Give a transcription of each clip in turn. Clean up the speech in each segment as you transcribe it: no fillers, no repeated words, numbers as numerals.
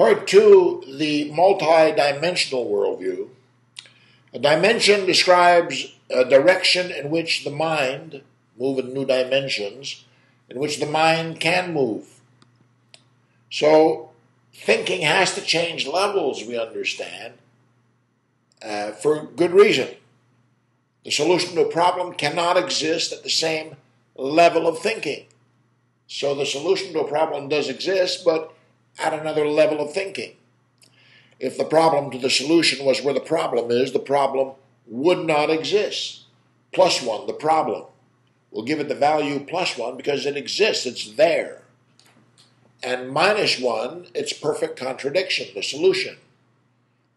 Part two, the multi-dimensional worldview. A dimension describes a direction in which the mind, move in new dimensions, in which the mind can move. So thinking has to change levels, we understand, for good reason. The solution to a problem cannot exist at the same level of thinking. So the solution to a problem does exist, but at another level of thinking. If the problem to the solution was where the problem is, the problem would not exist. Plus one, the problem. We'll give it the value plus one because it exists, it's there. And minus one, it's perfect contradiction, the solution.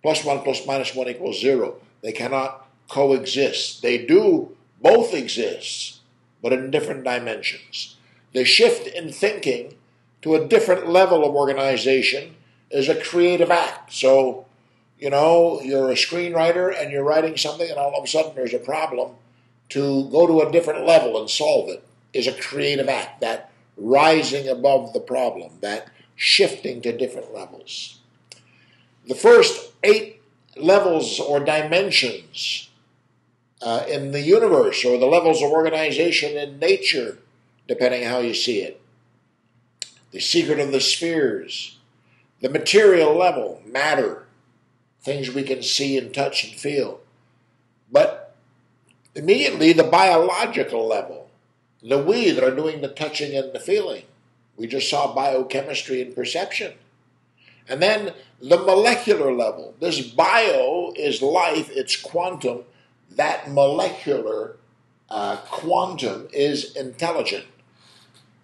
Plus one plus minus one equals zero. They cannot coexist. They do both exist, but in different dimensions. The shift in thinking to a different level of organization is a creative act. So, you're a screenwriter and you're writing something and all of a sudden there's a problem. To go to a different level and solve it is a creative act, that rising above the problem, that shifting to different levels. The first 8 levels or dimensions in the universe, or the levels of organization in nature, depending how you see it. The secret of the spheres, the material level, matter, things we can see and touch and feel. But immediately the biological level, the we that are doing the touching and the feeling. We just saw biochemistry and perception. And then the molecular level. This bio is life, it's quantum. That molecular quantum is intelligent.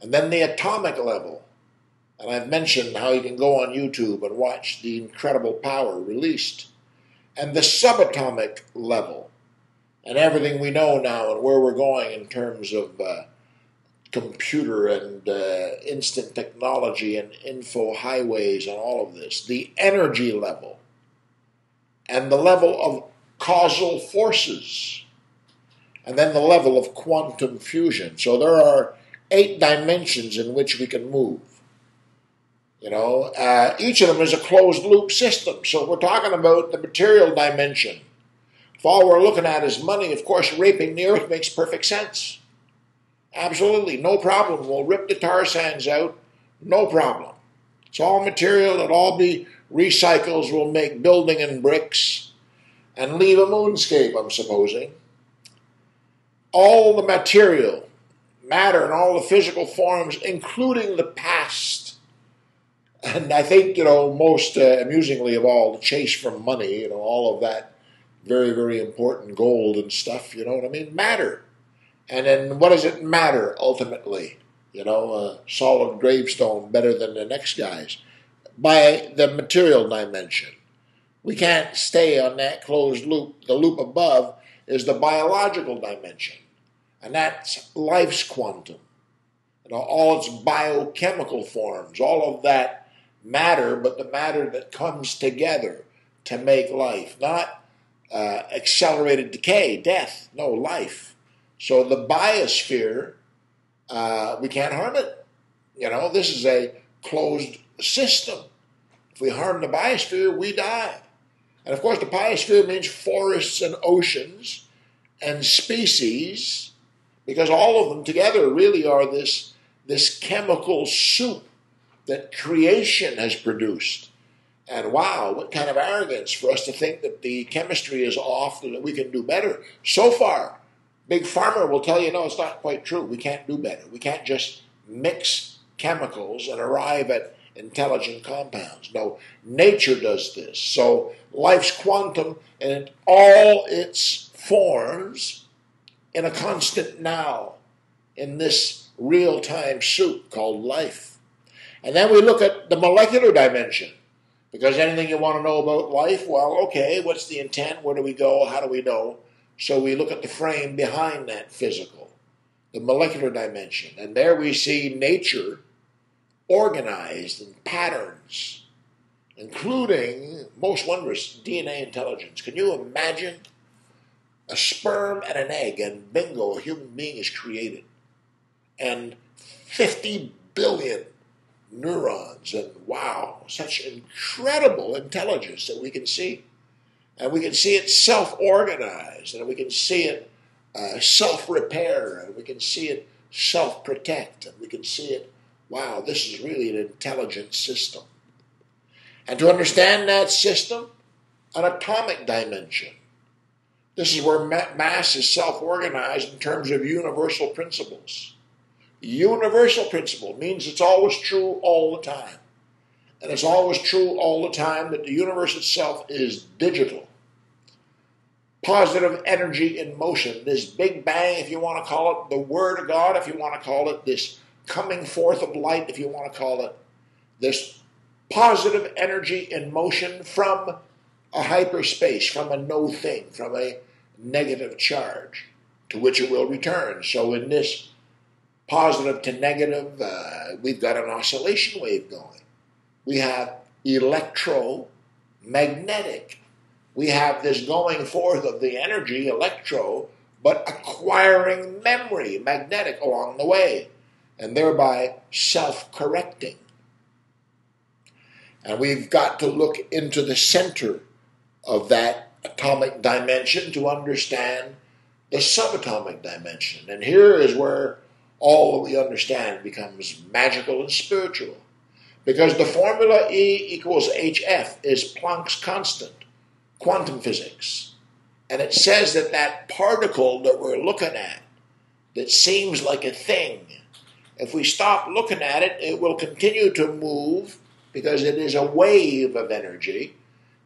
And then the atomic level. And I've mentioned how you can go on YouTube and watch the incredible power released. And the subatomic level. And everything we know now and where we're going in terms of computer and instant technology and info highways and all of this. The energy level. And the level of causal forces. And then the level of quantum fusion. So there are 8 dimensions in which we can move. Each of them is a closed loop system. So we're talking about the material dimension. If all we're looking at is money, of course, raping the earth makes perfect sense. Absolutely, no problem. We'll rip the tar sands out, no problem. It's all material, it'll all be recycles. We'll make building and bricks and leave a moonscape, I'm supposing. All the material, matter, and all the physical forms, including the past. And I think, most amusingly of all, the chase for money, all of that very, very important gold and stuff, matter. And then what does it matter ultimately? A solid gravestone better than the next guy's. By the material dimension. We can't stay on that closed loop. The loop above is the biological dimension. And that's life's quantum. All its biochemical forms, all of that matter, but the matter that comes together to make life. Not accelerated decay, death, no, life. So the biosphere, we can't harm it. This is a closed system. If we harm the biosphere, we die. And of course the biosphere means forests and oceans and species, because all of them together really are this chemical soup that creation has produced. And wow, what kind of arrogance for us to think that the chemistry is off and that we can do better. So far, Big Pharma will tell you, no, it's not quite true. We can't do better. We can't just mix chemicals and arrive at intelligent compounds. No, nature does this. So life's quantum in all its forms in a constant now, in this real-time soup called life. And then we look at the molecular dimension. Because anything you want to know about life, well, okay, what's the intent? Where do we go? How do we know? So we look at the frame behind that physical, the molecular dimension. And there we see nature organized in patterns, including, most wondrous, DNA intelligence. Can you imagine a sperm and an egg, and bingo, a human being is created. And 50 billion neurons, and wow, such incredible intelligence that we can see. And we can see it self-organized, and we can see it self-repair, and we can see it self-protect, and we can see it, wow, this is really an intelligent system. And to understand that system, an atomic dimension. This is where mass is self-organized in terms of universal principles. Universal principle means it's always true all the time. And it's always true all the time that the universe itself is digital. Positive energy in motion. This Big Bang, if you want to call it, the Word of God, if you want to call it, this coming forth of light, if you want to call it, this positive energy in motion from a hyperspace, from a no thing, from a negative charge to which it will return. So in this positive to negative, we've got an oscillation wave going. We have electromagnetic. We have this going forth of the energy, electro, but acquiring memory, magnetic, along the way, and thereby self-correcting. And we've got to look into the center of that atomic dimension to understand the subatomic dimension. And here is where all that we understand becomes magical and spiritual. Because the formula E equals HF is Planck's constant, quantum physics. And it says that that particle that we're looking at, that seems like a thing, if we stop looking at it, it will continue to move because it is a wave of energy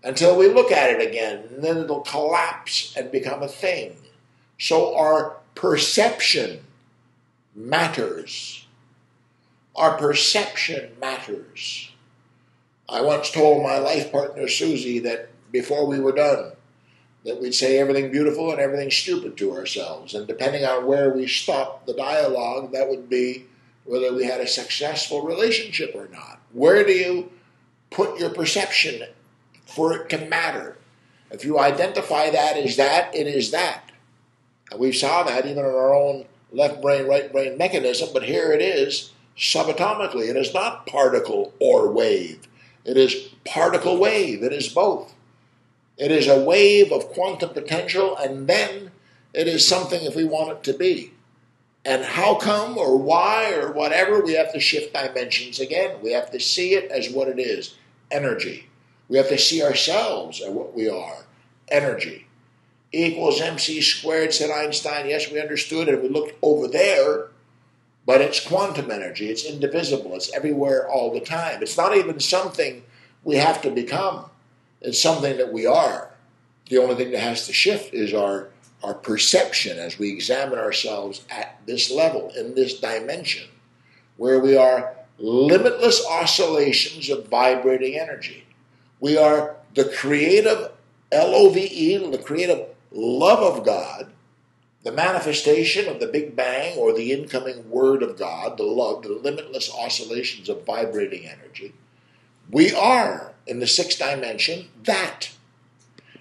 until we look at it again, and then it'll collapse and become a thing. So our perception matters. Our perception matters. I once told my life partner, Susie, that before we were done, that we'd say everything beautiful and everything stupid to ourselves. And depending on where we stopped the dialogue, that would be whether we had a successful relationship or not. Where do you put your perception for it to matter? If you identify that as that, it is that. And we saw that even in our own left brain, right brain mechanism, but here it is subatomically. It is not particle or wave. It is particle wave. It is both. It is a wave of quantum potential, and then it is something if we want it to be. And how come or why or whatever, we have to shift dimensions again. We have to see it as what it is, energy. We have to see ourselves as what we are, energy. E equals mc squared, said Einstein. Yes, we understood it. We looked over there, but it's quantum energy. It's indivisible. It's everywhere all the time. It's not even something we have to become. It's something that we are. The only thing that has to shift is our perception as we examine ourselves at this level, in this dimension, where we are limitless oscillations of vibrating energy. We are the creative LOVE, the creative love of God, the manifestation of the Big Bang or the incoming Word of God, the love, the limitless oscillations of vibrating energy. We are, in the sixth dimension, that.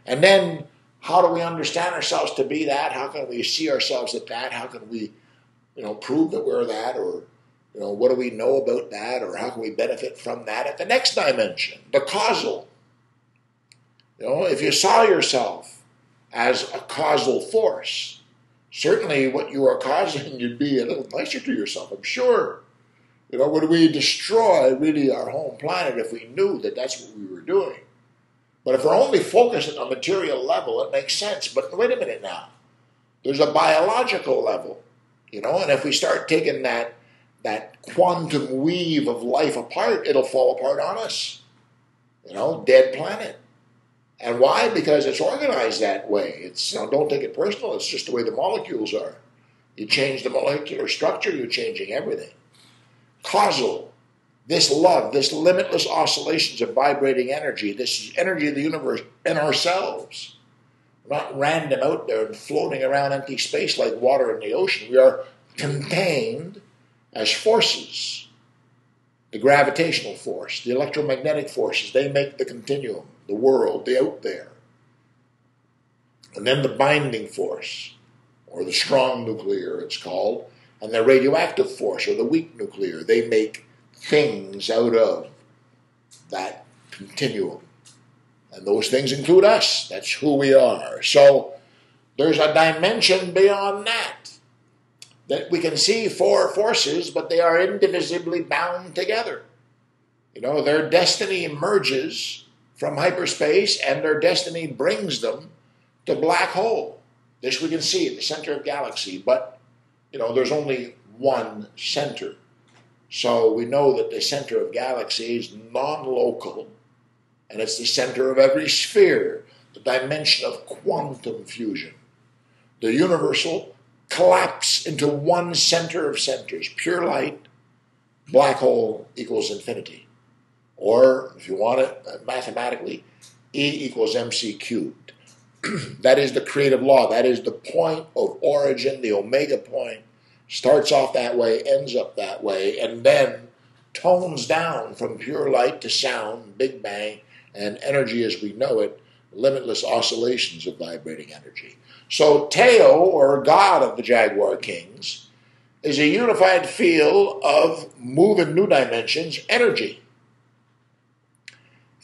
And then, how do we understand ourselves to be that? How can we see ourselves at that? How can we, prove that we're that? Or, what do we know about that? Or how can we benefit from that at the next dimension, the causal? If you saw yourself as a causal force, certainly what you are causing, you'd be a little nicer to yourself, I'm sure. Would we destroy really our home planet if we knew that that's what we were doing? But if we're only focusing on a material level, it makes sense. But wait a minute now. There's a biological level, and if we start taking that quantum weave of life apart, it'll fall apart on us. Dead planet. And why? Because it's organized that way. It's don't take it personal. It's just the way the molecules are. You change the molecular structure, you're changing everything. Causal. This love, this limitless oscillations of vibrating energy, this energy of the universe and ourselves. We're not random out there and floating around empty space like water in the ocean. We are contained as forces. The gravitational force, the electromagnetic forces, they make the continuum, the world, the out there. And then the binding force, or the strong nuclear it's called, and the radioactive force, or the weak nuclear, they make things out of that continuum. And those things include us. That's who we are. So there's a dimension beyond that we can see four forces, but they are indivisibly bound together. Their destiny emerges from hyperspace, and their destiny brings them to black hole. This we can see at the center of galaxy, but there's only one center. So we know that the center of galaxy is non-local, and it's the center of every sphere, the dimension of quantum fusion. The universal collapse into one center of centers, pure light, black hole equals infinity. Or, if you want it mathematically, E equals mc cubed. That is the creative law. That is the point of origin, the omega point. Starts off that way, ends up that way, and then tones down from pure light to sound, Big Bang, and energy as we know it, limitless oscillations of vibrating energy. So Teo, or God of the Jaguar Kings, is a unified field of moving new dimensions, energy.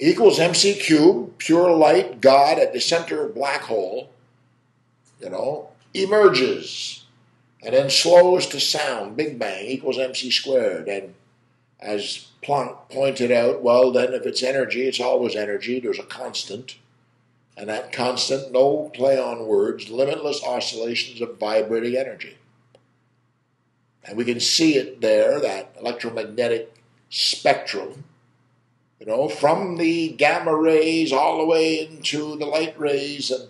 Equals mc cubed, pure light, God at the center of black hole, emerges and then slows to sound, Big Bang, equals mc squared. And as Planck pointed out, well, then if it's energy, it's always energy. There's a constant. And that constant, no play on words, limitless oscillations of vibrating energy. And we can see it there, that electromagnetic spectrum, from the gamma rays all the way into the light rays and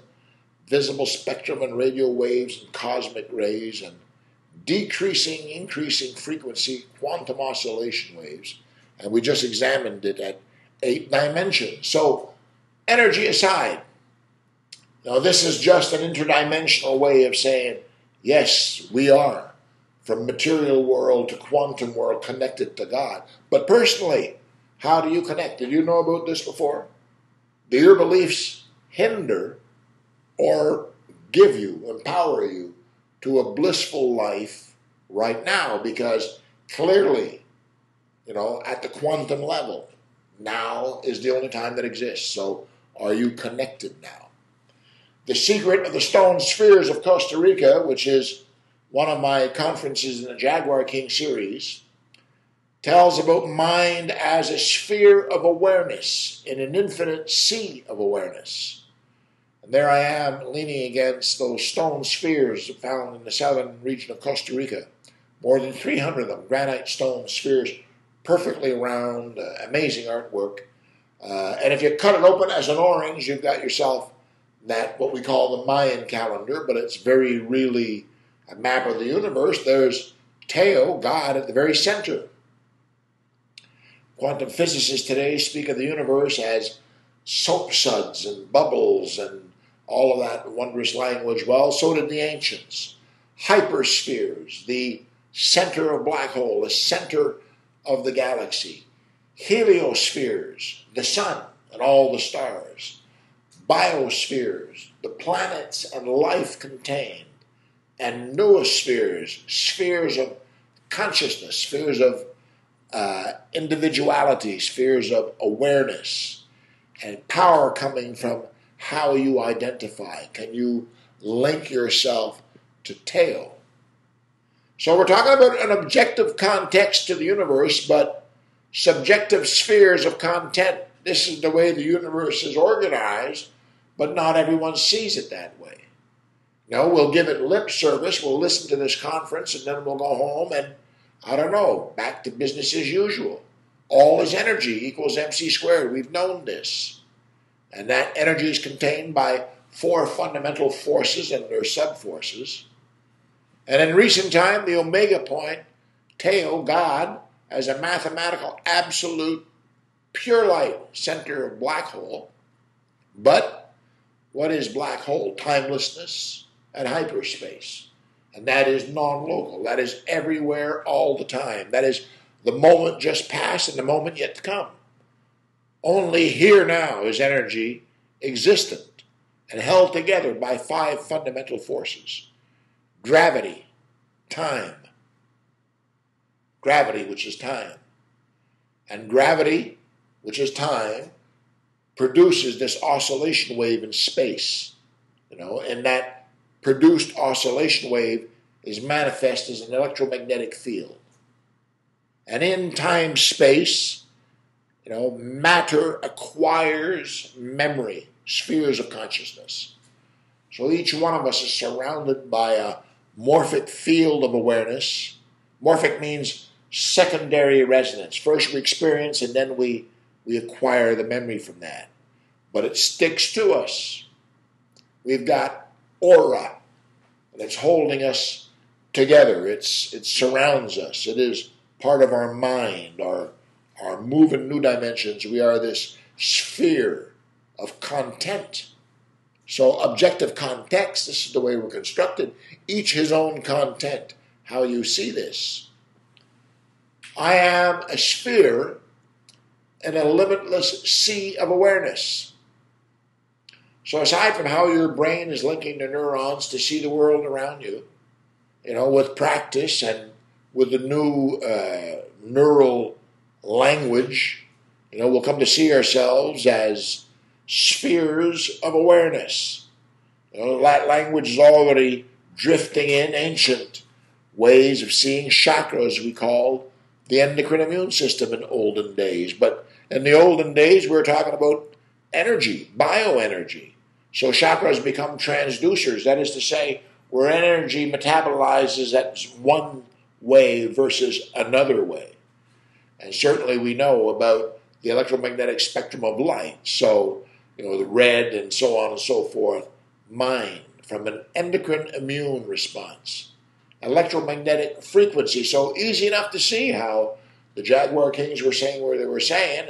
visible spectrum and radio waves and cosmic rays and decreasing, increasing frequency quantum oscillation waves. And we just examined it at 8 dimensions. So, energy aside, now this is just an interdimensional way of saying, yes, we are, from material world to quantum world, connected to God. But personally, how do you connect? Did you know about this before? Do your beliefs hinder or give you, empower you to a blissful life right now? Because clearly, at the quantum level, now is the only time that exists. So are you connected now? The Secret of the Stone Spheres of Costa Rica, which is one of my conferences in the Jaguar King series, tells about mind as a sphere of awareness in an infinite sea of awareness. And there I am leaning against those stone spheres found in the southern region of Costa Rica. More than 300 of them, granite stone spheres, perfectly round, amazing artwork. And if you cut it open as an orange, you've got yourself that what we call the Mayan calendar, but it's very really a map of the universe. There's Teo, God, at the very center. Quantum physicists today speak of the universe as soap suds and bubbles and all of that wondrous language. Well, so did the ancients. Hyperspheres, the center of black hole, the center of the galaxy. Heliospheres, the sun and all the stars. Biospheres, the planets and life contained. And noospheres, spheres of consciousness, spheres of individuality, spheres of awareness, and power coming from how you identify. Can you link yourself to Teo? So we're talking about an objective context to the universe, but subjective spheres of content. This is the way the universe is organized, but not everyone sees it that way. We'll give it lip service, we'll listen to this conference, and then we'll go home and back to business as usual. All is energy equals mc squared. We've known this. And that energy is contained by 4 fundamental forces and their subforces. And in recent time, the omega point, Teo, God, as a mathematical absolute pure light center of black hole. But what is black hole? Timelessness and hyperspace. And that is non-local. That is everywhere all the time. That is the moment just past and the moment yet to come. Only here now is energy existent and held together by 5 fundamental forces. Gravity, time. Gravity, which is time. And gravity, which is time, produces this oscillation wave in space. And that produced oscillation wave is manifest as an electromagnetic field. And in time-space, matter acquires memory, spheres of consciousness. So each one of us is surrounded by a morphic field of awareness. Morphic means secondary resonance. First we experience and then we acquire the memory from that. But it sticks to us. We've got aura that's holding us together. It surrounds us. It is part of our mind, our move in new dimensions. We are this sphere of content. So objective context, this is the way we're constructed. Each his own content. How you see this. I am a sphere in a limitless sea of awareness. So aside from how your brain is linking the neurons to see the world around you, with practice and with the new neural language, we'll come to see ourselves as spheres of awareness. That language is already drifting in ancient ways of seeing chakras we call the endocrine immune system in olden days. But in the olden days, we were talking about energy, bioenergy. So chakras become transducers. That is to say, where energy metabolizes at one way versus another way. And certainly we know about the electromagnetic spectrum of light. So, the red and so on and so forth, mind from an endocrine immune response. Electromagnetic frequency. So easy enough to see how the Jaguar Kings were saying where they were saying.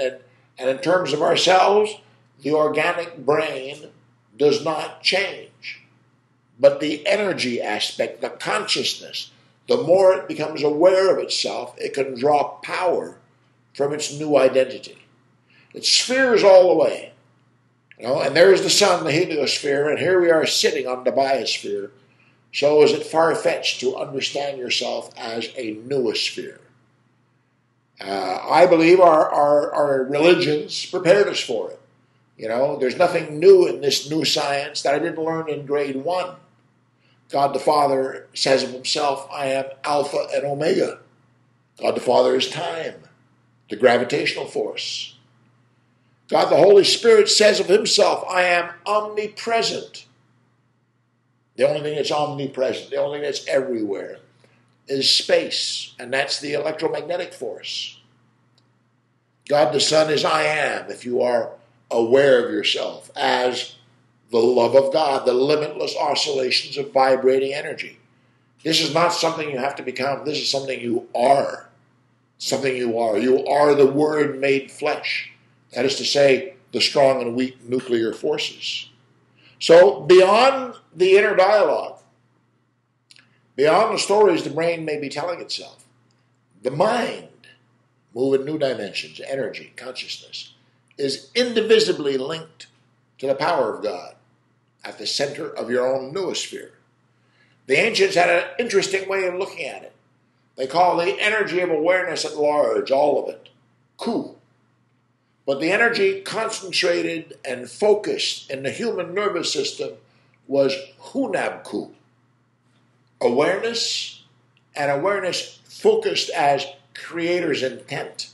And in terms of ourselves, the organic brain does not change. But the energy aspect, the consciousness, the more it becomes aware of itself, it can draw power from its new identity. It spheres all the way. And there's the sun, the heliosphere, and here we are sitting on the biosphere. So is it far-fetched to understand yourself as a noosphere? I believe our religions prepared us for it. There's nothing new in this new science that I didn't learn in grade 1. God the Father says of himself, I am Alpha and Omega. God the Father is time, the gravitational force. God the Holy Spirit says of himself, I am omnipresent. The only thing that's omnipresent, the only thing that's everywhere, is space, and that's the electromagnetic force. God the Son is I am, if you are aware of yourself, as the love of God, the limitless oscillations of vibrating energy. This is not something you have to become. This is something you are. Something you are. You are the Word made flesh. That is to say, the strong and weak nuclear forces. So beyond the inner dialogue, beyond the stories the brain may be telling itself, the mind, moving new dimensions, energy, consciousness, is indivisibly linked to the power of God at the center of your own noosphere. The ancients had an interesting way of looking at it. They call the energy of awareness at large, all of it, ku. But the energy concentrated and focused in the human nervous system was hunabku. Awareness, and awareness focused as creator's intent.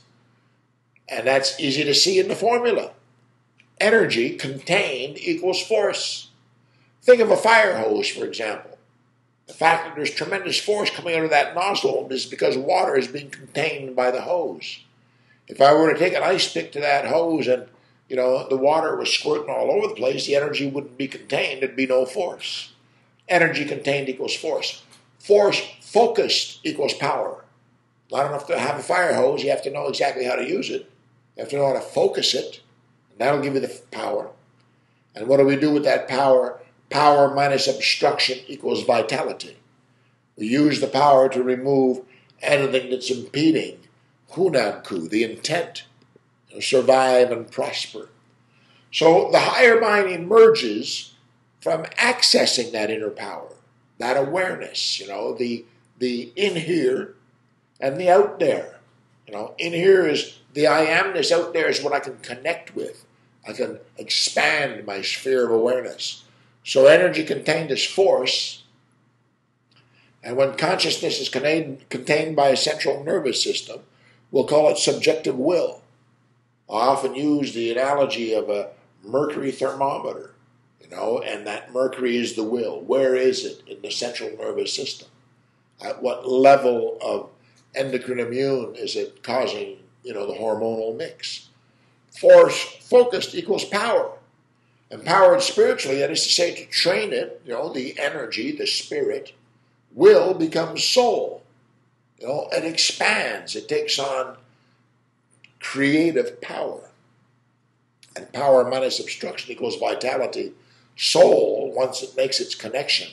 And that's easy to see in the formula. Energy contained equals force. Think of a fire hose, for example. The fact that there's tremendous force coming out of that nozzle is because water is being contained by the hose. If I were to take an ice pick to that hose and, the water was squirting all over the place, the energy wouldn't be contained. There'd be no force. Energy contained equals force. Force focused equals power. Not enough to have a fire hose. You have to know exactly how to use it. You have to know how to focus it. And that'll give you the power. And what do we do with that power? Power minus obstruction equals vitality. We use the power to remove anything that's impeding hunabku, the intent to survive and prosper. So the higher mind emerges from accessing that inner power, that awareness, the in here and the out there. In here is the I amness out there is what I can connect with. I can expand my sphere of awareness. So energy contained is force, and when consciousness is contained by a central nervous system, we'll call it subjective will. I often use the analogy of a mercury thermometer, and that mercury is the will. Where is it in the central nervous system? At what level of endocrine immune is it causing, the hormonal mix? Force focused equals power. Empowered spiritually, that is to say, to train it, the energy, the spirit, will becomes soul. It expands. It takes on creative power. And power minus obstruction equals vitality. Soul, once it makes its connection,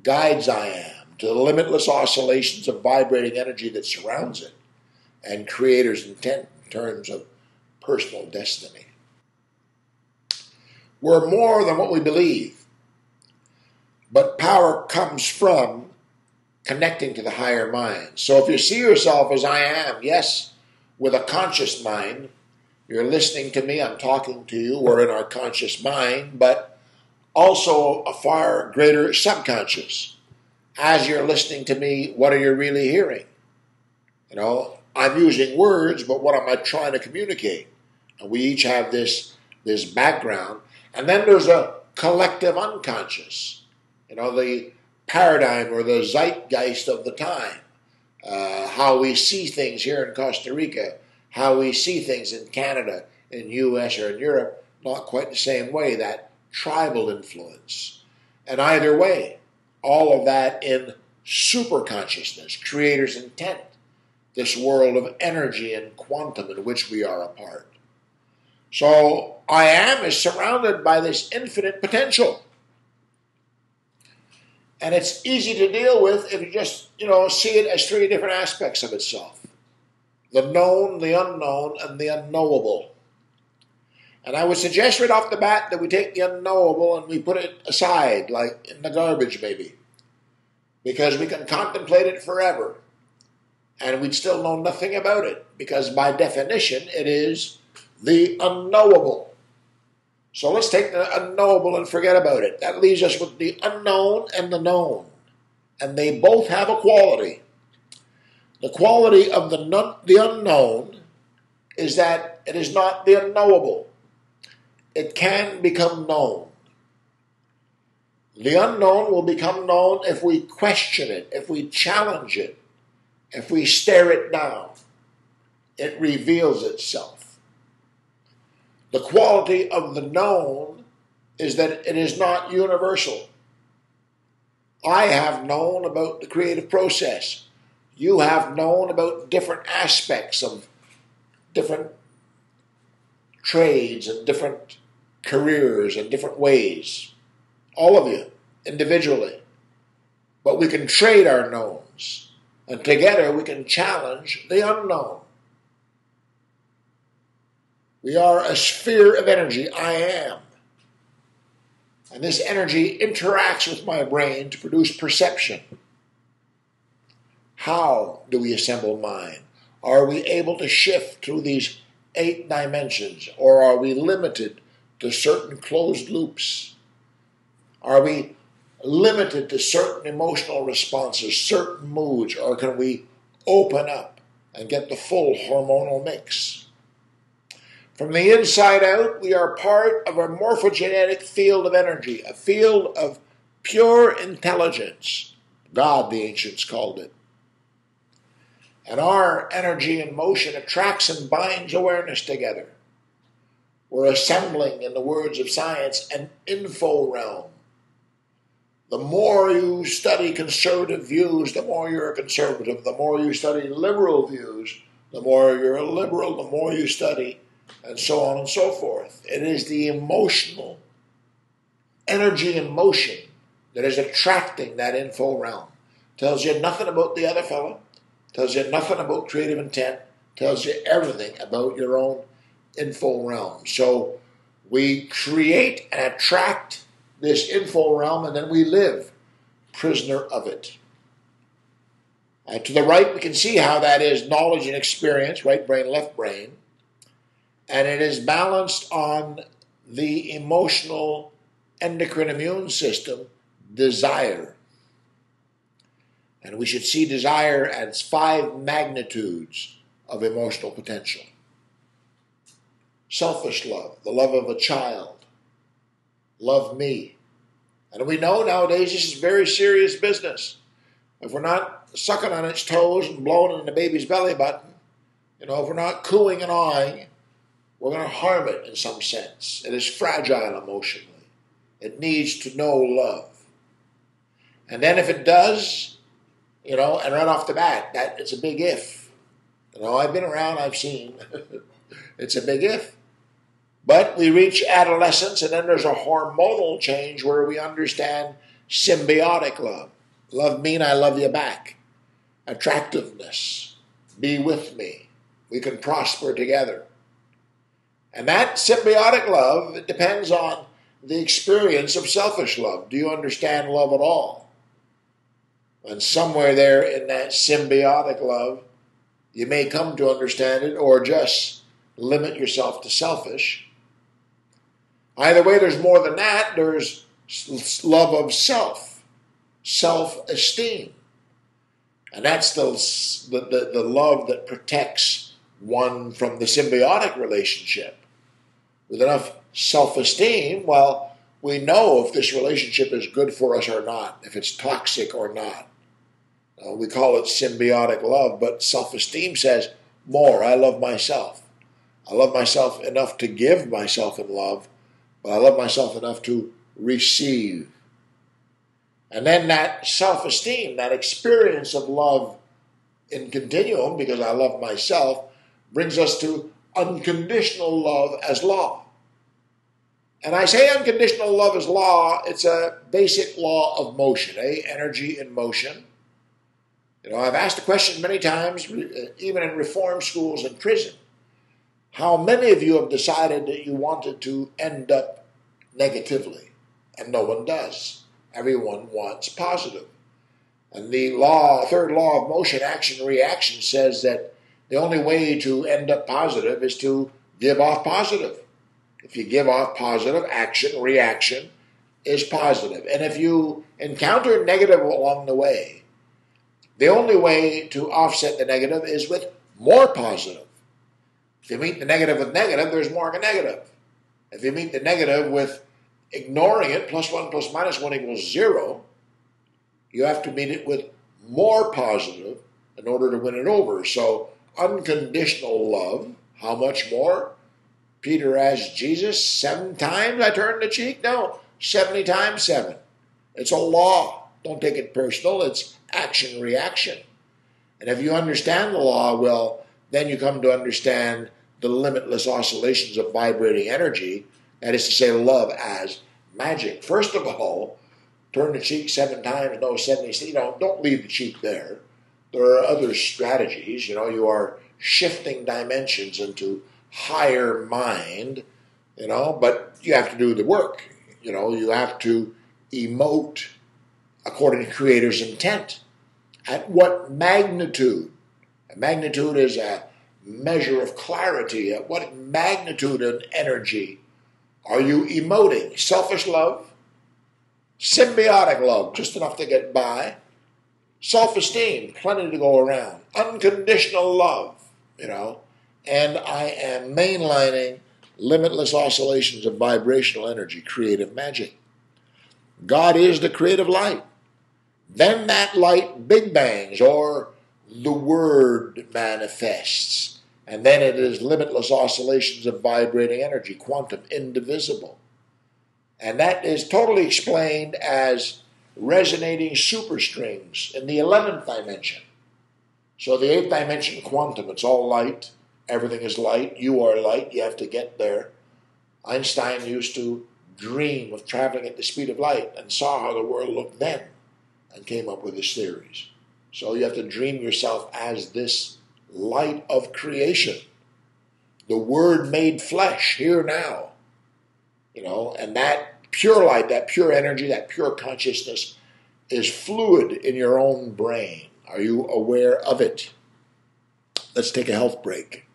guides I am to the limitless oscillations of vibrating energy that surrounds it and creator's intent in terms of personal destiny. We're more than what we believe, but power comes from connecting to the higher mind. So if you see yourself as I am, yes, with a conscious mind, you're listening to me, I'm talking to you, we're in our conscious mind, but also a far greater subconscious. As you're listening to me, what are you really hearing? I'm using words, but what am I trying to communicate? And we each have this background. And then there's a collective unconscious, the paradigm or the zeitgeist of the time, how we see things here in Costa Rica, how we see things in Canada, in US or in Europe, not quite the same way, that tribal influence. And either way, all of that in super consciousness, creator's intent, this world of energy and quantum in which we are a part. So I am is surrounded by this infinite potential. And it's easy to deal with if you just, see it as three different aspects of itself. The known, the unknown, and the unknowable. And I would suggest right off the bat that we take the unknowable and we put it aside, like in the garbage maybe. Because we can contemplate it forever. And we'd still know nothing about it. Because by definition, it is the unknowable. So let's take the unknowable and forget about it. That leaves us with the unknown and the known. And they both have a quality. The quality of the unknown is that it is not the unknowable. It can become known. The unknown will become known if we question it, if we challenge it, if we stare it down. It reveals itself. The quality of the known is that it is not universal. I have known about the creative process. You have known about different aspects of different trades and different careers and different ways. All of you, individually. But we can trade our knowns. And together we can challenge the unknown. We are a sphere of energy. I am. And this energy interacts with my brain to produce perception. How do we assemble mind? Are we able to shift through these 8 dimensions? Or are we limited to certain closed loops? Are we limited to certain emotional responses, certain moods? Or can we open up and get the full hormonal mix? From the inside out, we are part of a morphogenetic field of energy, a field of pure intelligence. God, the ancients called it. And our energy and motion attracts and binds awareness together. We're assembling, in the words of science, an info realm. The more you study conservative views, the more you're a conservative. The more you study liberal views, the more you're a liberal. The more you study, and so on and so forth. It is the emotional energy and motion that is attracting that info realm. Tells you nothing about the other fellow. Tells you nothing about creative intent. Tells you everything about your own info realm. So we create and attract this info realm, and then we live prisoner of it. To the right, we can see how that is knowledge and experience, right brain, left brain. and it is balanced on the emotional endocrine immune system, desire. And we should see desire as 5 magnitudes of emotional potential. Selfish love, the love of a child. Love me. And we know nowadays this is very serious business. If we're not sucking on its toes and blowing in the baby's belly button, if we're not cooing and awing, we're going to harm it in some sense. It is fragile emotionally. It needs to know love. And then if it does, and right off the bat, that it's a big if. I've been around, I've seen. It's a big if. But we reach adolescence, and then there's a hormonal change where we understand symbiotic love. Love me and I love you back. Attractiveness. Be with me. We can prosper together. And that symbiotic love, it depends on the experience of selfish love. Do you understand love at all? And somewhere there in that symbiotic love, you may come to understand it or just limit yourself to selfish. Either way, there's more than that. There's love of self, self-esteem. And that's the love that protects one from the symbiotic relationship. With enough self-esteem, well, we know if this relationship is good for us or not, if it's toxic or not. We call it symbiotic love, but self-esteem says more. I love myself. I love myself enough to give myself in love, but I love myself enough to receive. And then that self-esteem, that experience of love in continuum, because I love myself, brings us to unconditional love as law. And I say unconditional love as law, it's a basic law of motion, energy in motion. I've asked the question many times, even in reform schools and prison, how many of you have decided that you wanted to end up negatively? And no one does. Everyone wants positive. And the third law of motion, action and reaction, says that the only way to end up positive is to give off positive. If you give off positive, action, reaction is positive. And if you encounter negative along the way, the only way to offset the negative is with more positive. If you meet the negative with negative, there's more of a negative. If you meet the negative with ignoring it, +1 + -1 = 0, you have to meet it with more positive in order to win it over. So unconditional love, how much more? Peter asked Jesus, 7 times I turned the cheek? No, 70 times 7. It's a law. Don't take it personal. It's action, reaction. And if you understand the law, well, then you come to understand the limitless oscillations of vibrating energy. That is to say, love as magic. First of all, turn the cheek 7 times, no 70. Don't leave the cheek there. There are other strategies. You are shifting dimensions into higher mind, but you have to do the work. You have to emote according to Creator's intent. At what magnitude? A magnitude is a measure of clarity. At what magnitude and energy are you emoting? Selfish love, symbiotic love, just enough to get by, self-esteem, plenty to go around, unconditional love, and I am mainlining limitless oscillations of vibrational energy, creative magic. God is the creative light. Then that light big bangs, or the word manifests. And then it is limitless oscillations of vibrating energy, quantum, indivisible. And that is totally explained as resonating superstrings in the 11th dimension. So the 8th dimension, quantum, it's all light. Everything is light. You are light. You have to get there. Einstein used to dream of traveling at the speed of light and saw how the world looked then and came up with his theories. So you have to dream yourself as this light of creation. The Word made flesh, here now. And that pure light, that pure energy, that pure consciousness is fluid in your own brain. Are you aware of it? Let's take a health break.